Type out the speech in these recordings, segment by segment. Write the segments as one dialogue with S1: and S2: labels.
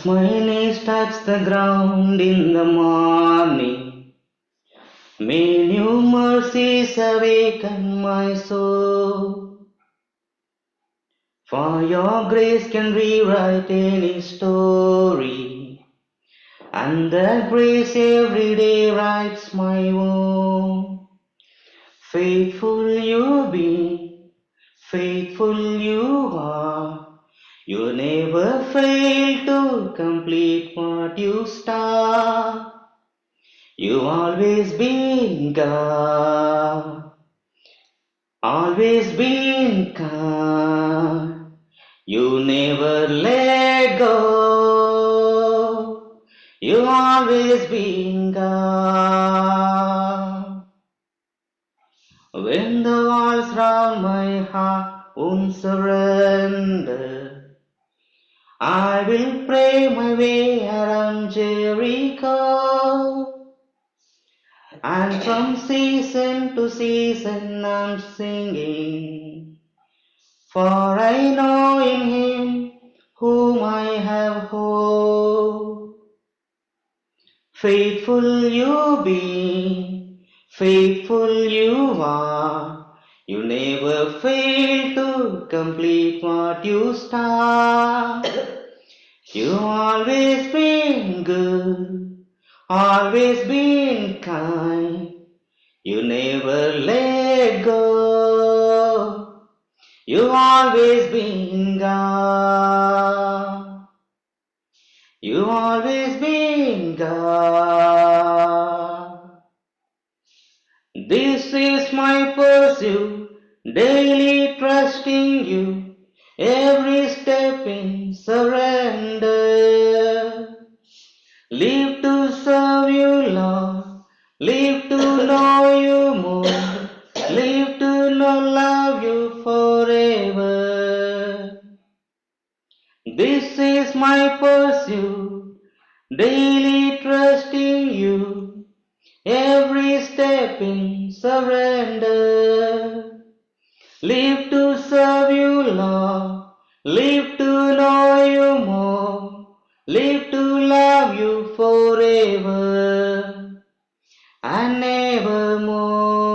S1: As my knees touch the ground in the morning, may new mercies awaken my soul. For your grace can rewrite any story, and that grace every day writes my own. Faithful you be, faithful you are. You never fail to complete what you start. You always been God, always been kind. You never let go. You always been God. When the walls round my heart won't surrender, I will pray my way around Jericho. And from season to season I'm singing, for I know in Him whom I have hope. Faithful you be, faithful you are. You never fail to complete what you start. You always been good, always been kind. You never let go. You always been God. You always been God. This is my pursuit, daily trusting you, every step in surrender. Live to serve you, Lord. Live to know you more. Live to know, love you forever. This is my pursuit, daily trusting you, every step in surrender. Live to serve you, Lord. Live to know you more. Live to love you forever and evermore.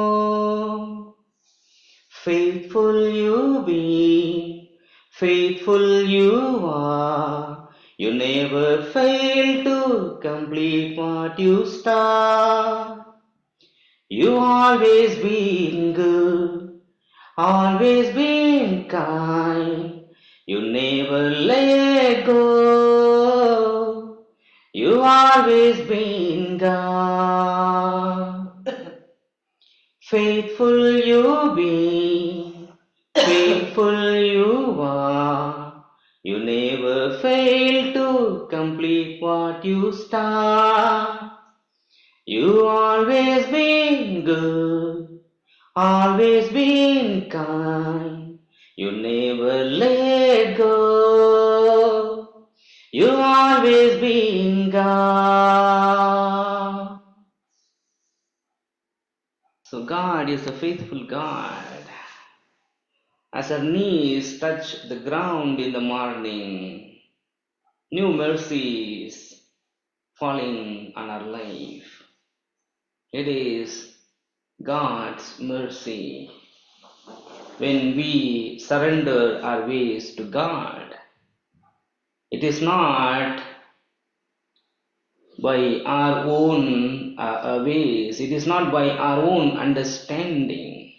S1: Faithful you be, faithful you are. You never fail to complete what you start. You always been good, always been kind. You never let go. You always been God. Faithful you be, faithful you are. You never fail to complete what you start. You always been good, always been kind. You never let go. You always been God. So God is a faithful God. As our knees touch the ground in the morning, new mercies falling on our life. It is God's mercy when we surrender our ways to God. It is not by our own ways, it is not by our own understanding.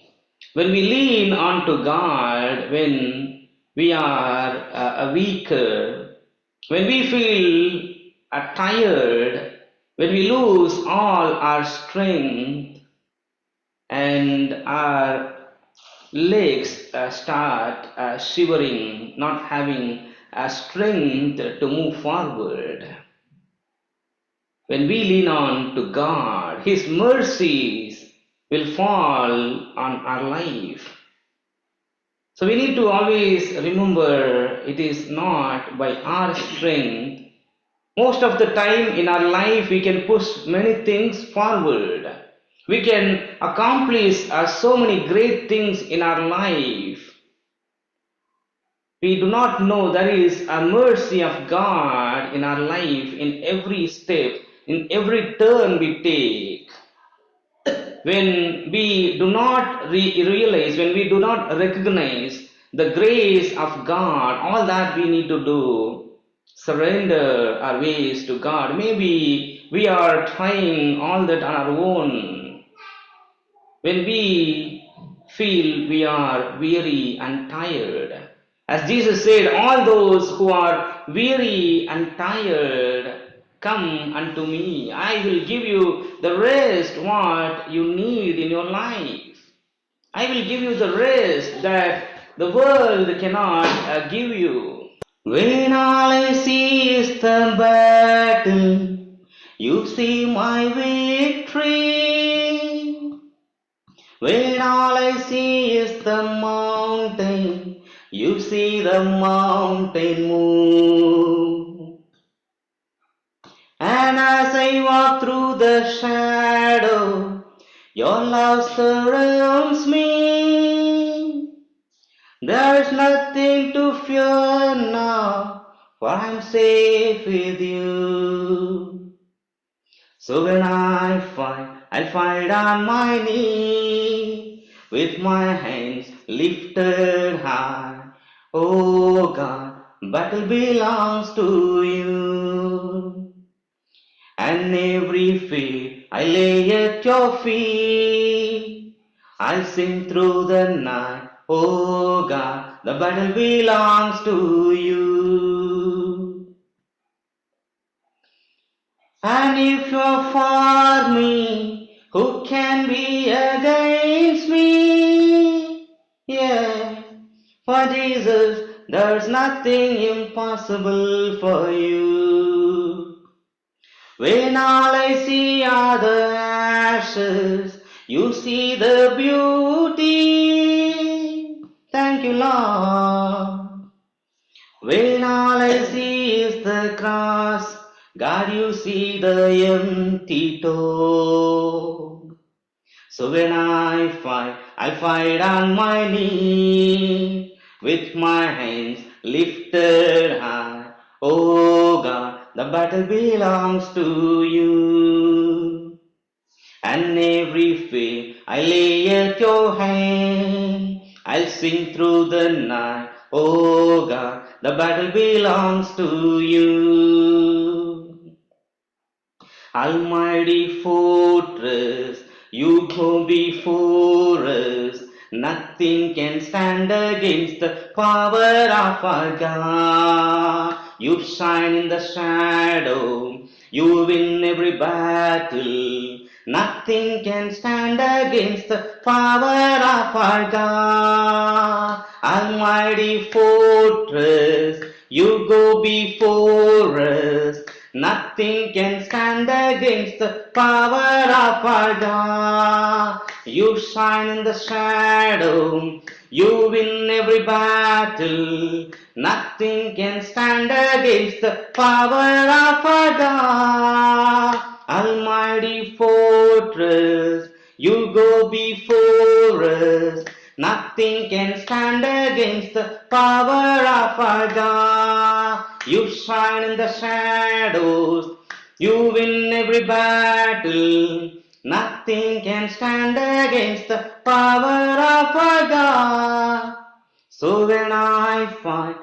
S1: When we lean on to God, when we are weaker, when we feel tired, when we lose all our strength and our legs start shivering, not having strength to move forward. When we lean on to God, His mercies will fall on our life. So we need to always remember it is not by our strength. Most of the time in our life we can push many things forward. We can accomplish so many great things in our life. We do not know there is a mercy of God in our life, in every step, in every turn we take. When we do not realize, when we do not recognize the grace of God, all that we need to do, surrender our ways to God. Maybe we are trying all that on our own. When we feel we are weary and tired, as Jesus said, all those who are weary and tired, come unto me. I will give you the rest what you need in your life. I will give you the rest that the world cannot give you. When all I see is the battle, you see my victory. When all I see is the mountain, you see the mountain move. And as I walk through the shadow, your love surrounds me. There's nothing to fear now, for I'm safe with you. So when I fight, I'll fight on my knee, with my hands lifted high. Oh God, battle belongs to you. And every fear I lay at your feet. I'll sing through the night. Oh God, the battle belongs to you. And if you're for me, who can be against me? Yeah, for Jesus, there's nothing impossible for you. When all I see are the ashes, you see the beauty. Thank you, Lord. When all I see is the cross, God, you see the empty tomb. So when I fight on my knee, with my hands lifted high. Oh God, the battle belongs to you. And every fear I lay at your hand. I'll sing through the night. Oh God, the battle belongs to you. Almighty fortress, you go before us. Nothing can stand against the power of our God. You shine in the shadow, you win every battle. Nothing can stand against the power of our God. Almighty fortress, you go before us. Nothing can stand against the power of our God. You shine in the shadow, you win every battle. Nothing can stand against the power of our God. Almighty fortress, you go before us. Nothing can stand against the power of our God. You shine in the shadows, you win every battle. Nothing can stand against the power of our God. So when I fight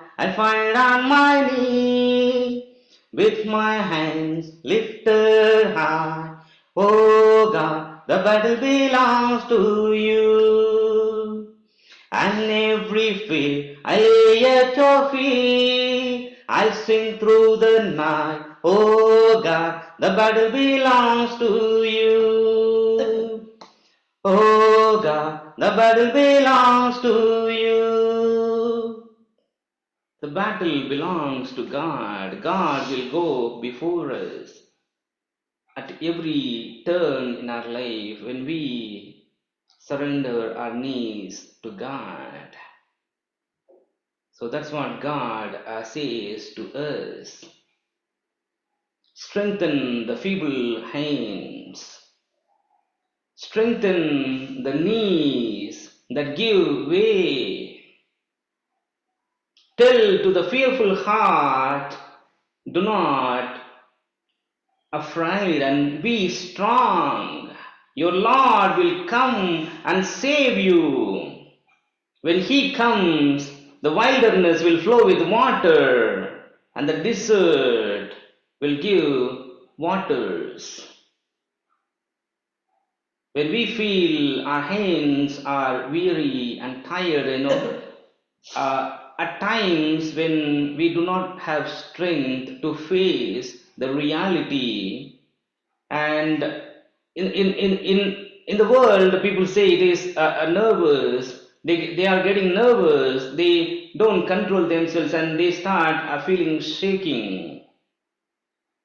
S1: on my knee, with my hands lifted high. Oh God, the battle belongs to you. And every fear I lay at your feet. I'll sing through the night. Oh God, the battle belongs to you. Oh God, the battle belongs to you. The battle belongs to God. God will go before us at every turn in our life when we surrender our knees to God. So that's what God says to us. Strengthen the feeble hands. Strengthen the knees that give way. Tell to the fearful heart, do not afraid and be strong. Your Lord will come and save you. When he comes, the wilderness will flow with water, and the desert will give waters. When we feel our hands are weary and tired, at times when we do not have strength to face the reality, and in the world, people say it is nervous. They are getting nervous. They don't control themselves and they start feeling shaking.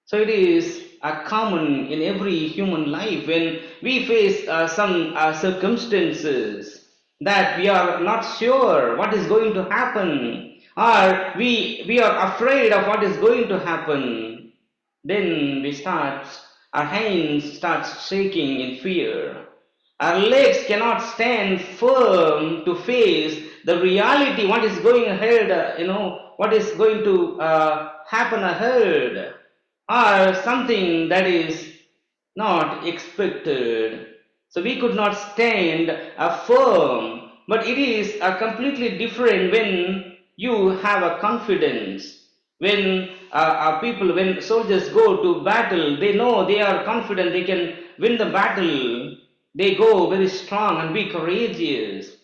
S1: So it is common in every human life when we face some circumstances that we are not sure what is going to happen, or we are afraid of what is going to happen. Then our hands start shaking in fear. Our legs cannot stand firm to face the reality, what is going ahead, what is going to happen ahead, or something that is not expected. So we could not stand firm, but it is completely different when you have a confidence. When when soldiers go to battle, they know they are confident they can win the battle. They go very strong and be courageous.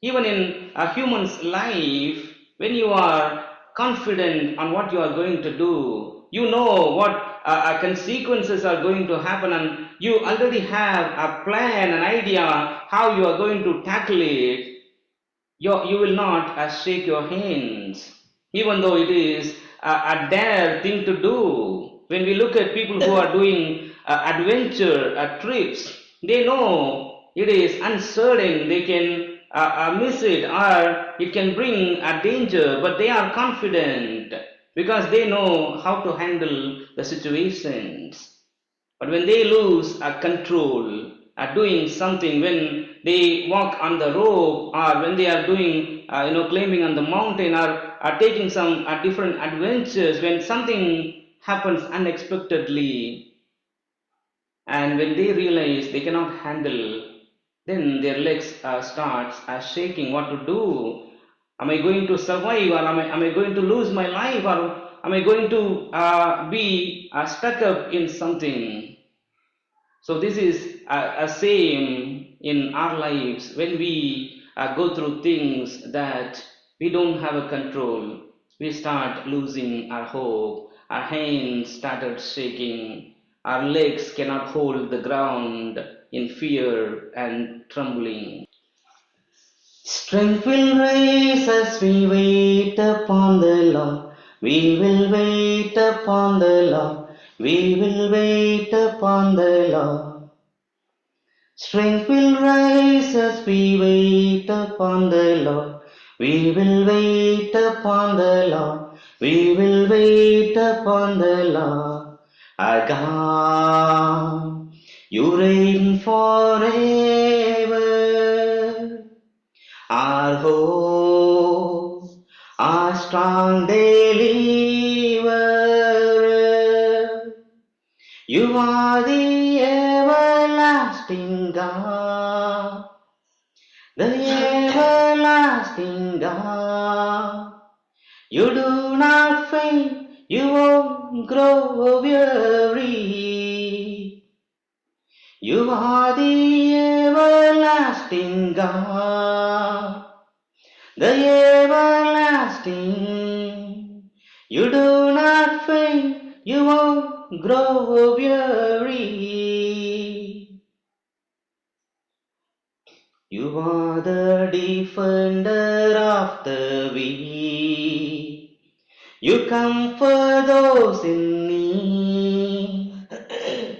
S1: Even in a human's life, when you are confident on what you are going to do, you know what consequences are going to happen, and you already have a plan, an idea how you are going to tackle it. You will not shake your hands, even though it is a dare thing to do. When we look at people who are doing adventure trips, they know it is uncertain, they can miss it, or it can bring a danger, but they are confident because they know how to handle the situations. But when they lose control at doing something, when they walk on the rope, or when they are doing, climbing on the mountain, or are taking some different adventures, when something happens unexpectedly, and when they realize they cannot handle, then their legs starts shaking. What to do? Am I going to survive, or am I going to lose my life, or am I going to be stuck up in something? So this is a same in our lives when we go through things that we don't have a control. We start losing our hope. Our hands started shaking. Our legs cannot hold the ground in fear and trembling. Strength will rise as we wait upon the Lord. We will wait upon the Lord. We will wait upon the Lord. Strength will rise as we wait upon the Lord. We will wait upon the Lord. We will wait upon the Lord. Our God, you reign forever. Our hope, our strong deliverer. You are the everlasting God, the everlasting God. You do not faint, you won't grow weary. You are the everlasting God, the everlasting. You do not faint, you won't grow weary. You are the defender of the weak. You comfort those in need.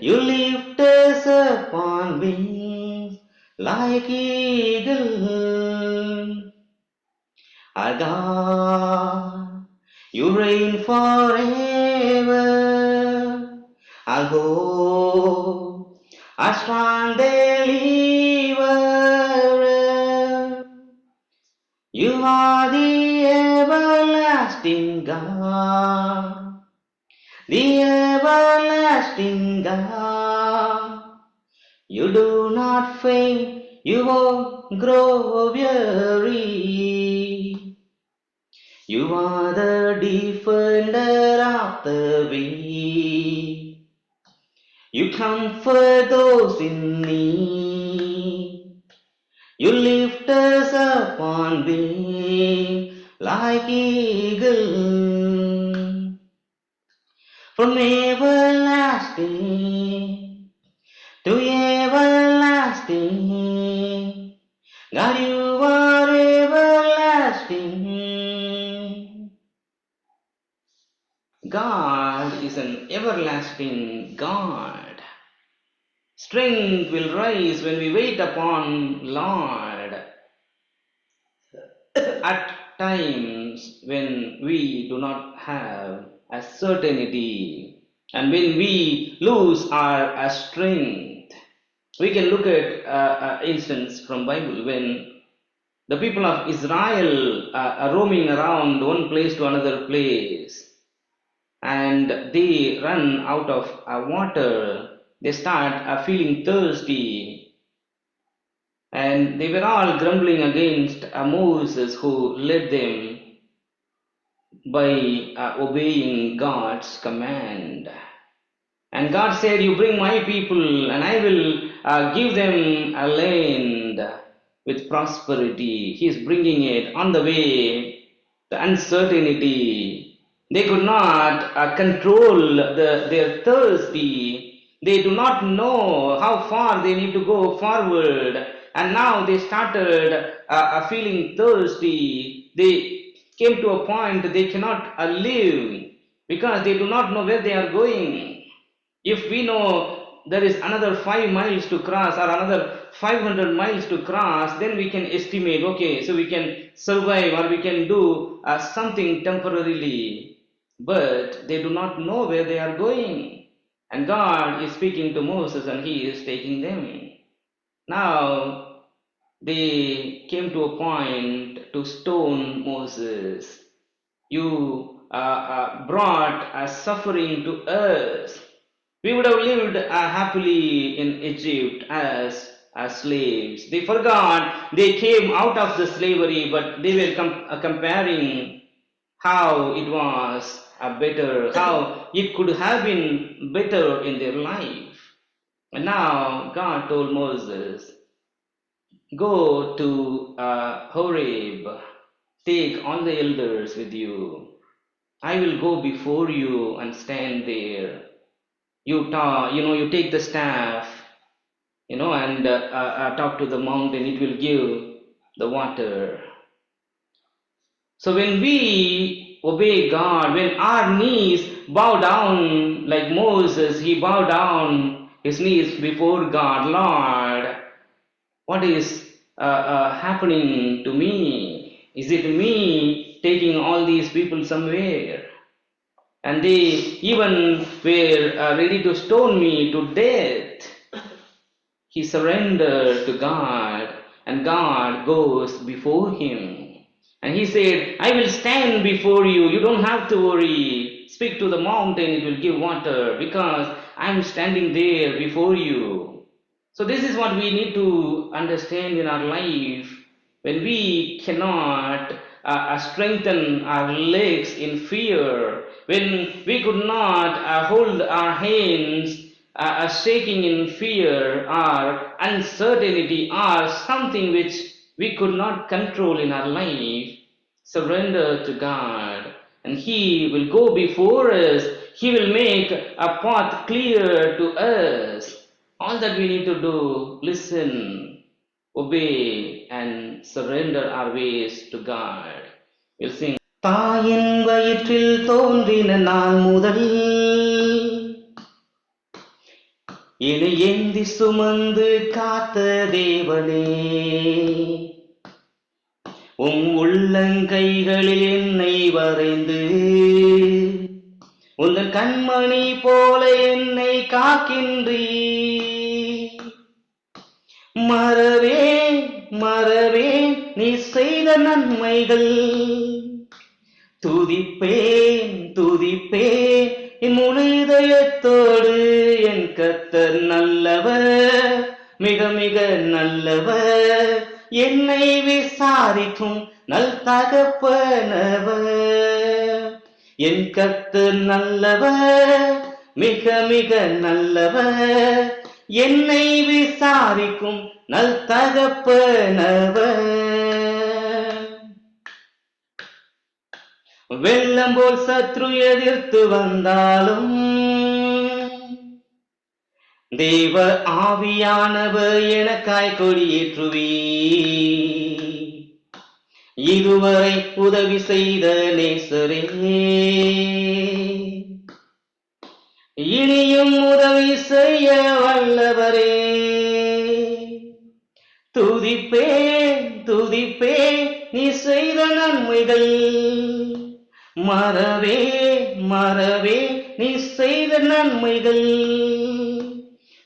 S1: You lift us up on wings like eagles. Our God, you reign forever. Our hope, our strong deliverer. You are the everlasting everlasting God, the everlasting God. You do not faint, you won't grow weary. You are the defender of the weak. You comfort those in need. You lift us up on wings like eagles. From everlasting to everlasting, God, you are everlasting. God is an everlasting God. Strength will rise when we wait upon Lord. At times when we do not have a certainty and when we lose our strength, we can look at instance from Bible when the people of Israel are roaming around one place to another place and they run out of water. They start feeling thirsty, and they were all grumbling against Moses, who led them by obeying God's command. And God said, you bring my people and I will give them a land with prosperity. He is bringing it on the way. The uncertainty, they could not control their thirsty. They do not know how far they need to go forward. And now they started feeling thirsty. They came to a point they cannot live because they do not know where they are going. If we know there is another 5 miles to cross or another 500 miles to cross, then we can estimate, okay, so we can survive or we can do something temporarily. But they do not know where they are going. And God is speaking to Moses and he is taking them. Now, they came to a point to stone Moses. You brought a suffering to us. We would have lived happily in Egypt as slaves. They forgot they came out of the slavery, but they were comparing how it was better, how it could have been better in their life. And now God told Moses, go to Horeb, take all the elders with you. I will go before you and stand there. You take the staff, and talk to the mountain. It will give the water. So when we obey God, when our knees bow down like Moses, he bowed down his knees before God. Lord, what is happening to me? Is it me taking all these people somewhere? And they even were ready to stone me to death. He surrendered to God, and God goes before him. And he said, I will stand before you. You don't have to worry. Speak to the mountain, it will give water, because I'm standing there before you. So this is what we need to understand in our life. When we cannot strengthen our legs in fear, when we could not hold our hands shaking in fear or uncertainty or something which we could not control in our life, surrender to God and He will go before us. He will make a path clear to us. All that we need to do, listen, obey, and surrender our ways to God. We'll sing. தாயின் வயிற்றில் தோன்றின நாள் முதல் என்னை ஏந்தி சுமந்து காத்த தேவனே, உள்ளங்கைகளில் என்னை வரைந்து உந்தன் கண்மணி போல என்னை காக்கின்றீ. மறவேன் நீ செய்த நன்மைகள், துதிப்பேன் துதிப்பேன் என் முழு இதயத்தோடு, என் கர்த்தர் நல்லவர், மிக மிக நல்லவர், என்னை விசாரிக்கும் நல் தகப்பனவர். என் கர்த்தர் நல்லவர், மிக மிக நல்லவர், என்னை விசாரிக்கும் நல் தகப்பனவர். வெள்ளம் போல் சத்ரு எதிர்த்து வந்தாலும் தேவ ஆவியானவர் எனக்காய் கொடியேற்றுவி. இதுவரை உதவி செய்த நேசரே, இனியும் உதவி செய்ய வல்லவரே. துதிப்பேன் துதிப்பேன் நீ செய்த நன்மைகள், மறவே மறவே நீ செய்த நன்மைகள்.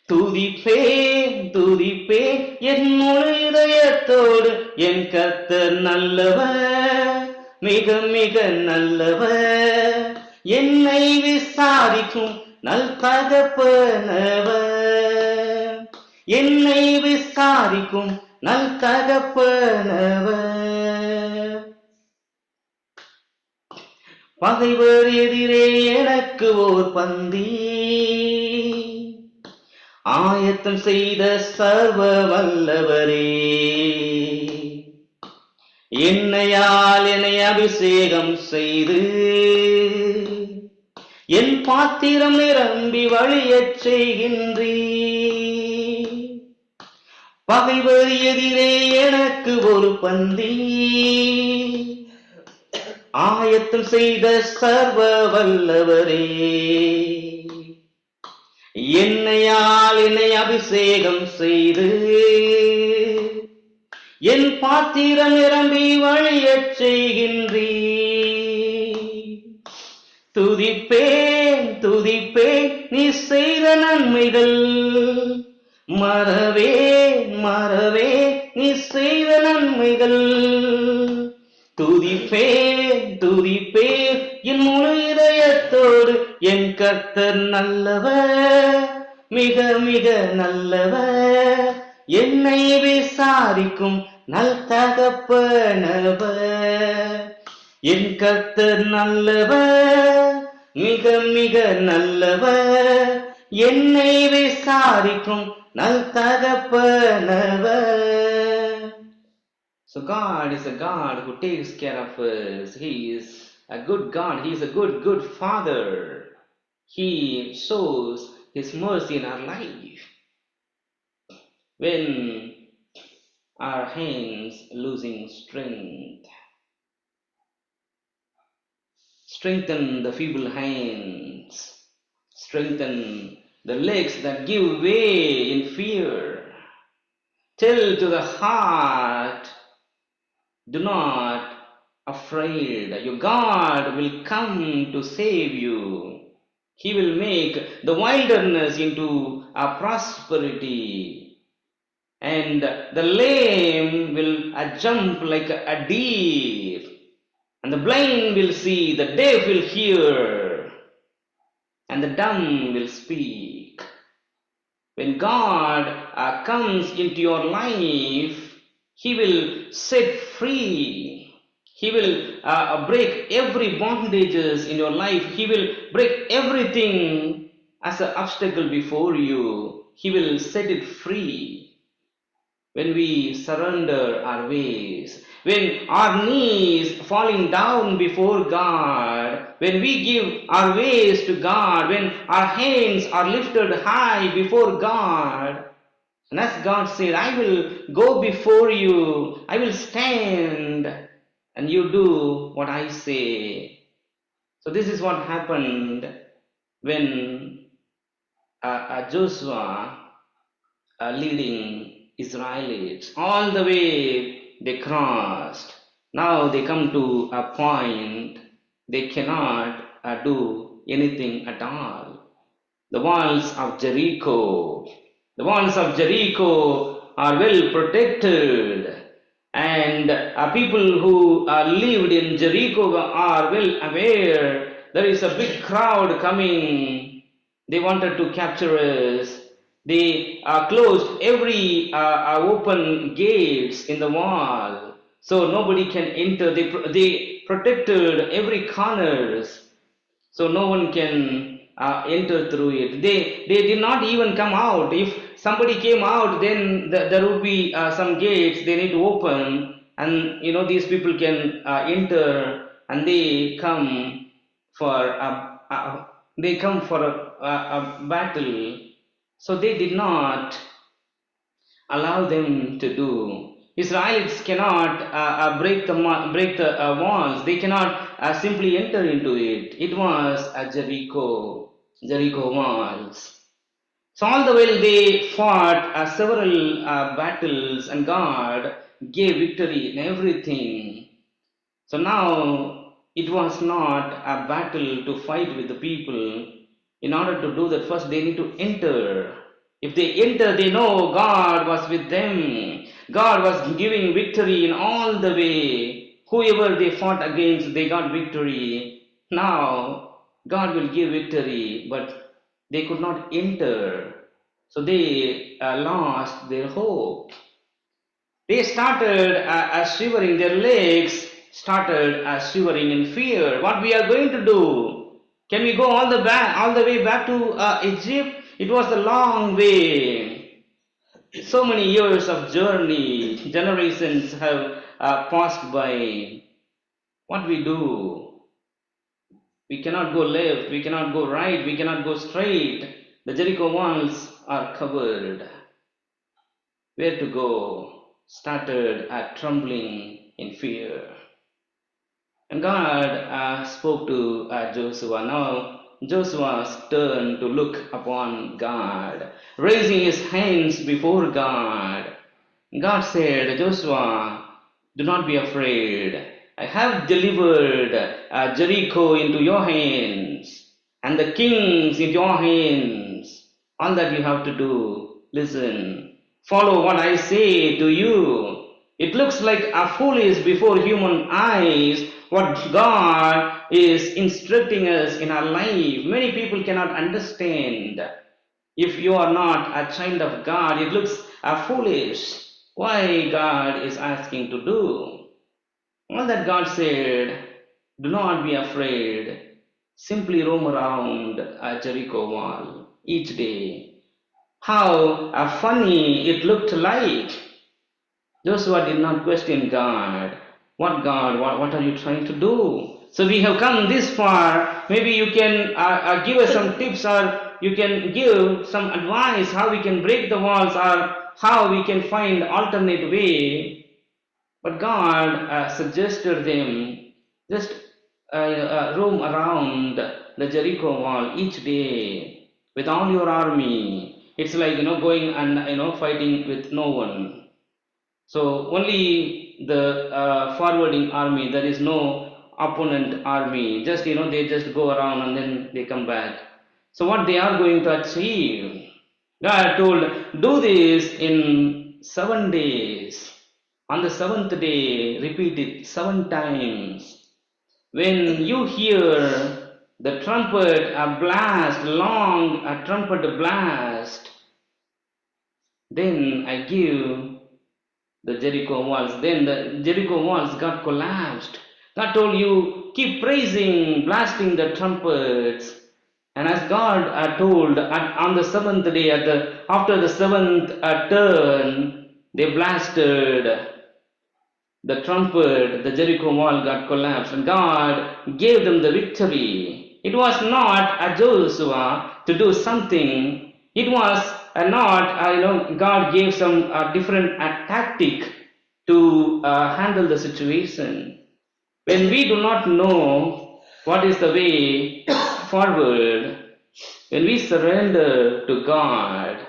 S1: துதிப்பேன் துதிப்பேன் என் முழு இதயத்தோடு, என் கர்த்தர் நல்லவர், மிக மிக நல்லவர், என்னை விசாரிக்கும் நல் தகப்பனவர். என்னை விசாரிக்கும் நல் தகப்பனவர். பகைவர் எதிரே எனக்கு ஓர் பந்தி ஆயத்தம் செய்த சர்வ வல்லவரே, என்னையால் என்னை அபிஷேகம் செய்து என் பாத்திரம் நிரம்பி வழியச் செய்கின்றீ. பகைவர் எதிரே எனக்கு ஒரு பந்தி ஆயத்தம் செய்த சர்வ வல்லவரே, என்னையால் என்னை அபிஷேகம் செய்து என் பாத்திரம் நிரம்பி வழியச் செய்கின்றீ. துதிப்பேன் துதிப்பேன் நீ செய்த நன்மைகள், மறவே மறவே நீ செய்த நன்மைகள். துதிப்பேன் துதிப்பேன் என் முழு இதயத்தோடு, என் கர்த்தர் நல்லவர், மிக மிக நல்லவர், என்னை விசாரிக்கும் நல் தகப்பனவர். என் கர்த்தர் நல்லவர், மிக மிக நல்லவர், என்னை விசாரிக்கும் நல் தகப்பனவர். So God is a God who takes care of us. He is a good God. He is a good Father. He shows His mercy in our life. When our hands losing strength, strengthen the feeble hands, strengthen the legs that give way in fear. Tell to the heart, do not afraid. Your God will come to save you. He will make the wilderness into a prosperity, and the lame will jump like a deer, and the blind will see, the deaf will hear, and the dumb will speak. When God comes into your life, He will set free. He will break every bondages in your life. He will break everything as an obstacle before you. He will set it free. When we surrender our ways, when our knees falling down before God, when we give our ways to God, when our hands are lifted high before God, and as God said, I will go before you, I will stand, and you do what I say. So this is what happened when Joshua leading Israelites. All the way they crossed. Now they come to a point they cannot do anything at all. The walls of Jericho are well protected. And people who lived in Jericho are well aware there is a big crowd coming. They wanted to capture us. They closed every open gates in the wall, so nobody can enter. They protected every corners, so no one can enter through it. They did not even come out. If somebody came out, then there would be some gates they need to open, and these people can enter, and they come for a battle. So they did not allow them to do. Israelites cannot break the walls. They cannot simply enter into it. It was a Jericho walls. So all the while they fought several battles, and God gave victory in everything. So now it was not a battle to fight with the people. In order to do that, first they need to enter. If they enter, they know God was with them. God was giving victory in all the way. Whoever they fought against, they got victory. Now God will give victory, but they could not enter. So they lost their hope. They started shivering, their legs started shivering in fear. What we are going to do? Can we go all the way back to Egypt? It was a long way. So many years of journey, generations have passed by. What we do? We cannot go left, we cannot go right, we cannot go straight. The Jericho walls are covered. Where to go? Started trembling in fear. And God spoke to Joshua. Now Joshua's turned to look upon God, raising his hands before God. God said, Joshua, do not be afraid. I have delivered Jericho into your hands and the kings into your hands. All that you have to do, listen, follow what I say to you. It looks like a foolish before human eyes what God is instructing us in our life. Many people cannot understand. If you are not a child of God, it looks foolish. Why God is asking to do? All that God said, do not be afraid. Simply roam around a Jericho wall each day. How funny it looked like. Joshua did not question God. What God? What are you trying to do? So we have come this far. Maybe you can give us some tips, or you can give some advice how we can break the walls, or how we can find alternate way. But God suggested them just roam around the Jericho wall each day with all your army. It's like going and fighting with no one. So only the forwarding army, there is no opponent army. Just they just go around and then they come back. So what they are going to achieve? God told, do this in 7 days. On the seventh day, repeat it 7 times. When you hear the trumpet a blast, long a trumpet blast, then I give the Jericho walls. Then the Jericho walls got collapsed. God told you, keep praising, blasting the trumpets. And as God told, on the seventh day, after the seventh turn, they blasted the trumpet, the Jericho wall got collapsed, and God gave them the victory. It was not a Joshua to do something. It was not, God gave some different tactic to handle the situation. When we do not know what is the way forward, when we surrender to God,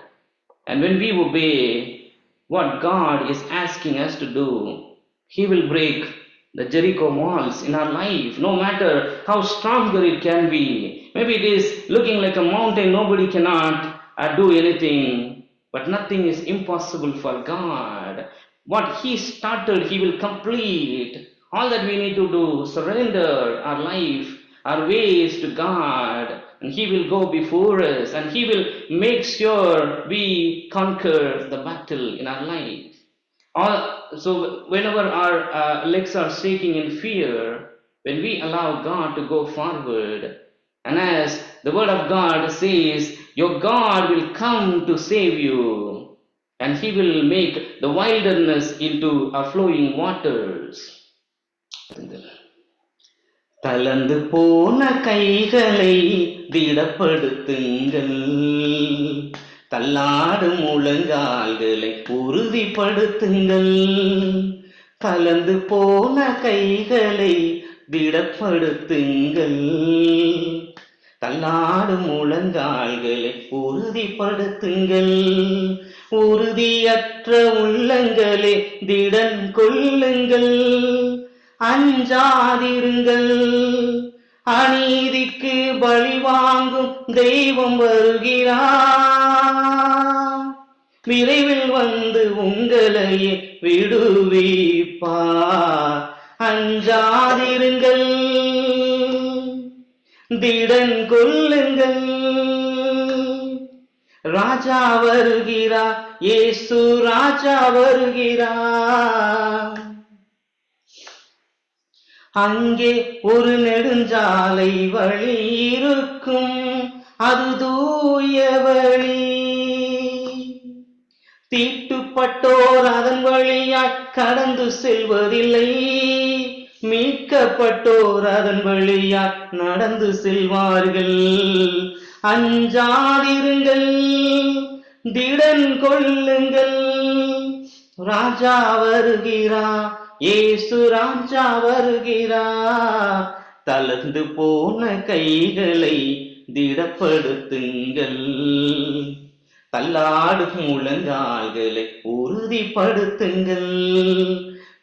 S1: and when we obey what God is asking us to do, He will break the Jericho walls in our life, no matter how stronger it can be. Maybe it is looking like a mountain, nobody cannot do anything, but nothing is impossible for God. What He started, He will complete. All that we need to do, surrender our life, our ways to God, and He will go before us, and He will make sure we conquer the battle in our life. So whenever our legs are shaking in fear, when we allow God to go forward, and as the word of God says, your God will come to save you, and He will make the wilderness into a flowing waters. தளர்ந்து போன கைகளை திடப்படுத்துங்கள், தள்ளாடும் முழங்கால்களை உறுதிப்படுத்துங்கள். தளர்ந்து போன கைகளை திடப்படுத்துங்கள், தள்ளாடும் முழங்கால்களை உறுதிப்படுத்துங்கள். உறுதியற்ற உள்ளங்களே திடன் கொள்ளுங்கள், அஞ்சாதிருங்கள். அநீதிக்கு பலி வாங்கும் தெய்வம் வருகிறார், விரைவில் வந்து உங்களையே விடுவிப்பார். அஞ்சாதிருங்கள், திடன் கொள்ளுங்கள். ராஜா வருகிறார், இயேசு ராஜா வருகிறார். அங்கே ஒரு நெடுஞ்சாலை வழி இருக்கும், அது தூய வழி. தீட்டுப்பட்டோர் அதன் வழியாய் கடந்து செல்வதில்லை, மீட்கப்பட்டோர் அதன் வழியாய் நடந்து செல்வார்கள். அஞ்சாதிருங்கள், திடன் கொள்ளுங்கள். ராஜா வருகிறார், இயேசு ராஜா வருகிறார். தளர்ந்து போன கைகளை திடப்படுத்துங்கள், தள்ளாடும் முழங்கால்களை உறுதிப்படுத்துங்கள்.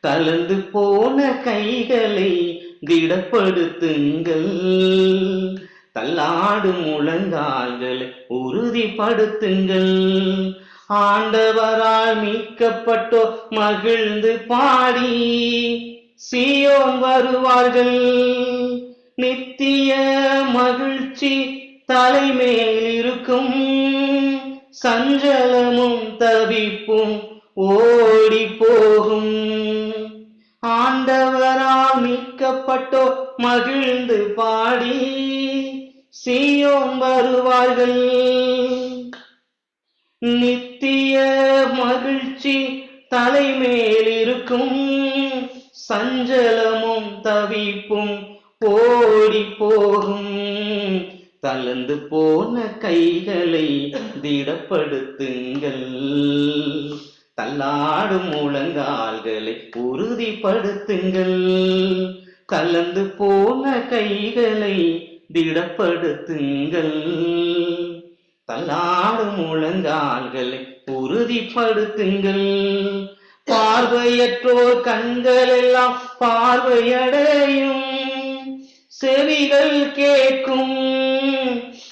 S1: தளர்ந்து போன கைகளை திடப்படுத்துங்கள், தள்ளாடும் முழங்கால்களை உறுதிப்படுத்துங்கள். ஆண்டவரால் மீட்கப்பட்டோ மகிழ்ந்து பாடி சீயோன் வருவார்கள். நித்திய மகிழ்ச்சி தலைமேல் இருக்கும், சஞ்சலமும் தவிப்பும் ஓடி போகும். ஆண்டவரால் மீட்கப்பட்டோ மகிழ்ந்து பாடி சீயோன் வருவார்கள். நித்திய மகிழ்ச்சி தலைமேல் இருக்கும், சஞ்சலமும் தவிப்பும் ஓடி போகும். தளர்ந்து போன கைகளை திடப்படுத்துங்கள், தள்ளாடும் முழங்கால்களை உறுதிப்படுத்துங்கள். தளர்ந்து போன கைகளை திடப்படுத்துங்கள், தள்ளாடும் முழங்கால்களை உறுதிப்படுத்துங்கள். பார்வையற்றோர் கண்கள் எல்லாம் பார்வையடையும், செவிகள் கேட்கும்.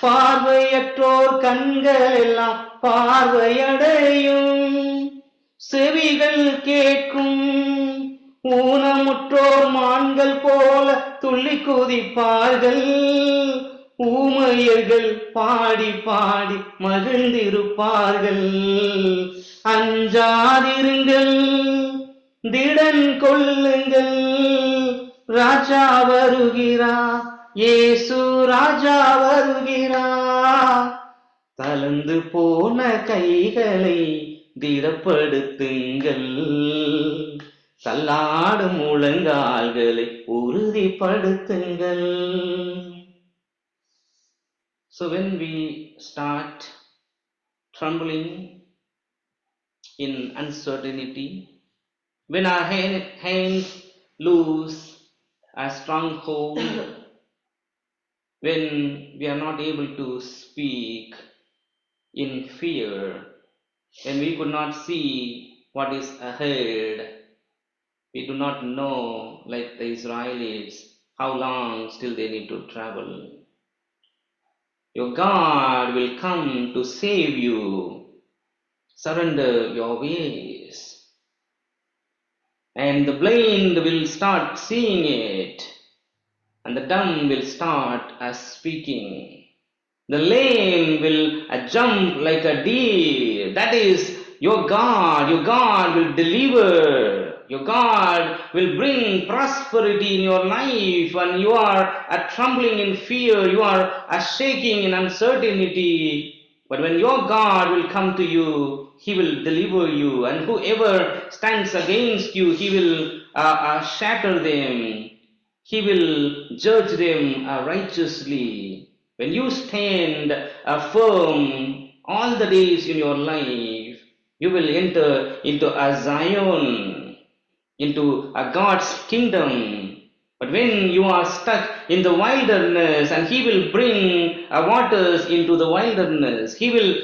S1: பார்வையற்றோர் கண்கள் எல்லாம் பார்வையடையும், செவிகள் கேட்கும். ஊனமுற்றோர் மான்கள் போல துள்ளி குதிப்பார்கள், ஊமையர்கள் பாடி பாடி மகிழ்ந்திருப்பார்கள். அஞ்சாதிருங்கள், திடன் கொள்ளுங்கள். ராஜா வருகிறார், இயேசு ராஜா வருகிறார். தளர்ந்து போன கைகளை திடப்படுத்துங்கள், தள்ளாடும் முழங்கால்களை உறுதிப்படுத்துங்கள். So when we start trembling in uncertainty, when our hands lose a stronghold, when we are not able to speak in fear, when we could not see what is ahead, we do not know, like the Israelites, how long still they need to travel. Your God will come to save you. Surrender your ways. and the blind will start seeing it, and the dumb will start speaking. The lame will jump like a deer. That is your God. Your God will deliver. Your God will bring prosperity in your life, and you are trembling in fear. You are shaking in uncertainty. But when your God will come to you, He will deliver you, and whoever stands against you, He will shatter them. He will judge them righteously. When you stand firm all the days in your life, you will enter into a Zion, into a God's kingdom. But when you are stuck in the wilderness, and He will bring waters into the wilderness, He will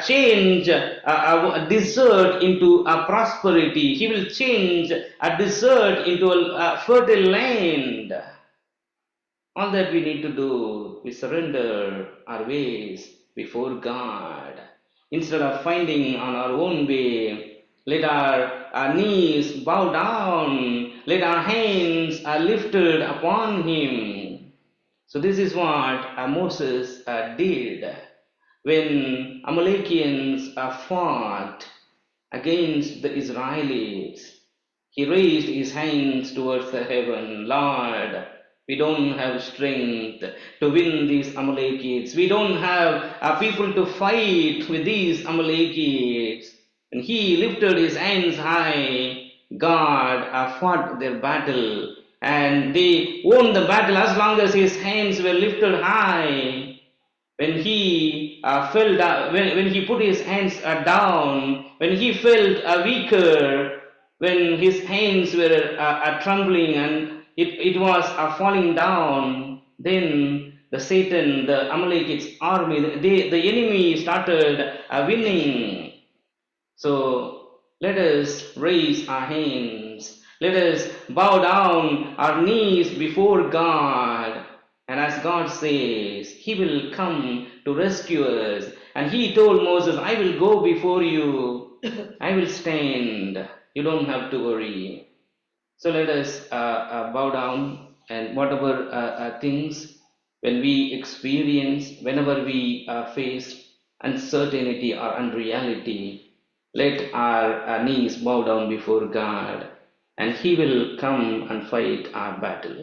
S1: change a desert into a prosperity, He will change a desert into a fertile land. All that we need to do is surrender our ways before God. Instead of finding on our own way, let our knees bow down, let our hands are lifted upon Him. So this is what Moses did when Amalekians fought against the Israelites. He raised his hands towards the heaven. Lord, we don't have strength to win these Amalekites. We don't have people to fight with these Amalekites. And he lifted his hands high. God fought their battle, and they won the battle as long as his hands were lifted high. When he felt when he put his hands down, when he felt weaker, when his hands were trembling and it was falling down, then the Satan, the Amalekites army, the enemy started winning. So let us raise our hands. Let us bow down our knees before God. And as God says, He will come to rescue us. And He told Moses, I will go before you. I will stand. You don't have to worry. So let us bow down, and whatever things when we experience, whenever we face uncertainty or unreality, let our knees bow down before God, and He will come and fight our battle.